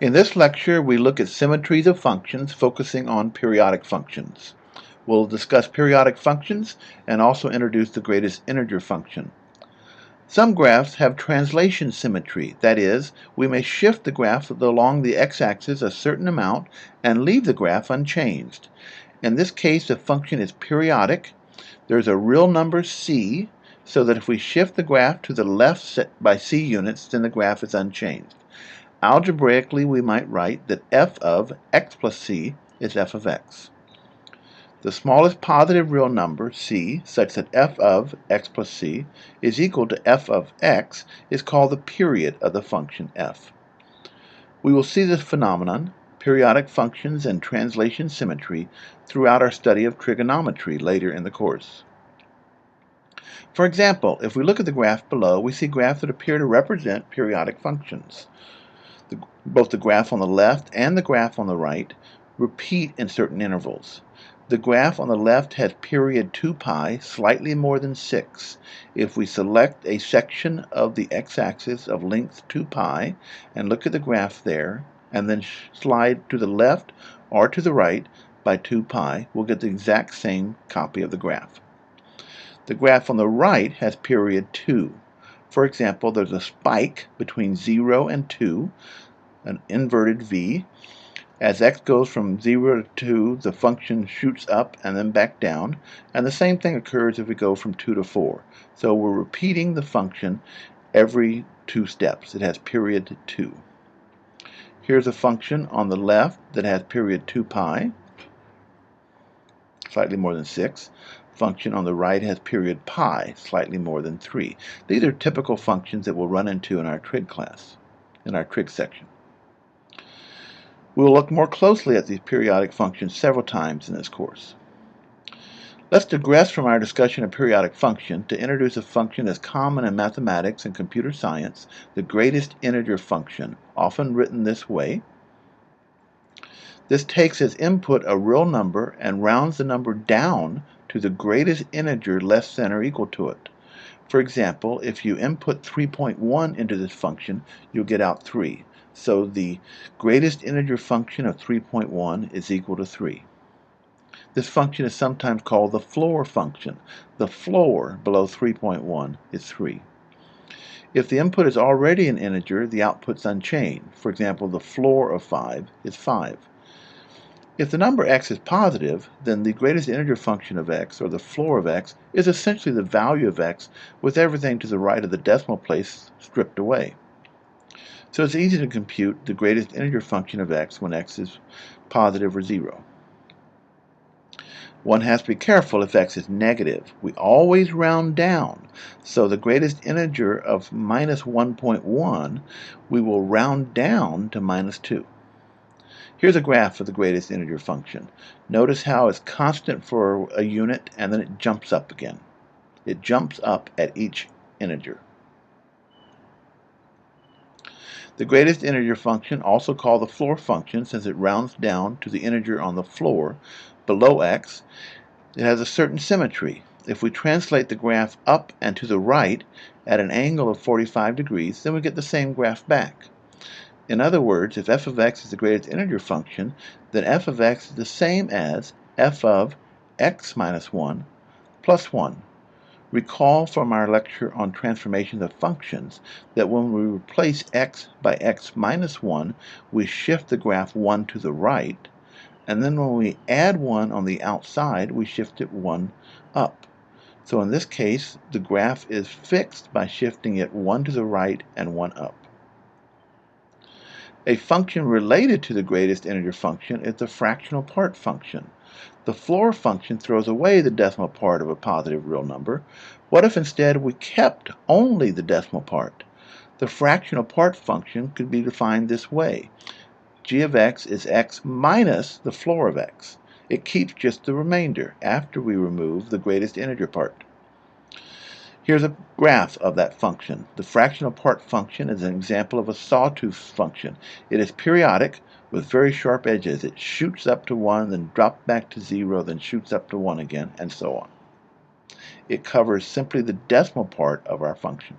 In this lecture, we look at symmetries of functions, focusing on periodic functions. We'll discuss periodic functions and also introduce the greatest integer function. Some graphs have translation symmetry. That is, we may shift the graph along the x-axis a certain amount and leave the graph unchanged. In this case, the function is periodic. There's a real number c, so that if we shift the graph to the left by c units, then the graph is unchanged. Algebraically, we might write that f of x plus c is f of x. The smallest positive real number, c, such that f of x plus c is equal to f of x, is called the period of the function f. We will see this phenomenon, periodic functions and translation symmetry, throughout our study of trigonometry later in the course. For example, if we look at the graph below, we see graphs that appear to represent periodic functions. Both the graph on the left and the graph on the right repeat in certain intervals. The graph on the left has period 2 pi, slightly more than 6. If we select a section of the x-axis of length 2 pi and look at the graph there, and then slide to the left or to the right by 2 pi, we'll get the exact same copy of the graph. The graph on the right has period 2. For example, there's a spike between 0 and 2, an inverted V. As x goes from 0 to 2, the function shoots up and then back down, and the same thing occurs if we go from 2 to 4. So we're repeating the function every 2 steps. It has period 2. Here's a function on the left that has period 2 pi, slightly more than 6. Function on the right has period pi, slightly more than 3. These are typical functions that we'll run into in our trig class, in our trig section. We will look more closely at these periodic functions several times in this course. Let's digress from our discussion of periodic function to introduce a function as common in mathematics and computer science, the greatest integer function, often written this way. This takes as input a real number and rounds the number down to the greatest integer less than or equal to it. For example, if you input 3.1 into this function, you'll get out 3. So the greatest integer function of 3.1 is equal to 3. This function is sometimes called the floor function. The floor below 3.1 is 3. If the input is already an integer, the output's unchanged. For example, the floor of 5 is 5. If the number x is positive, then the greatest integer function of x, or the floor of x, is essentially the value of x with everything to the right of the decimal place stripped away. So it's easy to compute the greatest integer function of x when x is positive or 0. One has to be careful if x is negative. We always round down. So the greatest integer of minus 1.1, we will round down to minus 2. Here's a graph of the greatest integer function. Notice how it's constant for a unit and then it jumps up again. It jumps up at each integer. The greatest integer function, also called the floor function since it rounds down to the integer on the floor below x, it has a certain symmetry. If we translate the graph up and to the right at an angle of 45 degrees, then we get the same graph back. In other words, if f of x is the greatest integer function, then f of x is the same as f of x minus 1 plus 1. Recall from our lecture on transformations of functions that when we replace x by x minus 1, we shift the graph 1 to the right, and then when we add 1 on the outside, we shift it 1 up. So in this case, the graph is fixed by shifting it 1 to the right and 1 up. A function related to the greatest integer function is the fractional part function. The floor function throws away the decimal part of a positive real number. What if instead we kept only the decimal part? The fractional part function could be defined this way. G of x is x minus the floor of x. It keeps just the remainder after we remove the greatest integer part. Here's a graph of that function. The fractional part function is an example of a sawtooth function. It is periodic with very sharp edges. It shoots up to 1, then drops back to 0, then shoots up to 1 again, and so on. It covers simply the decimal part of our function.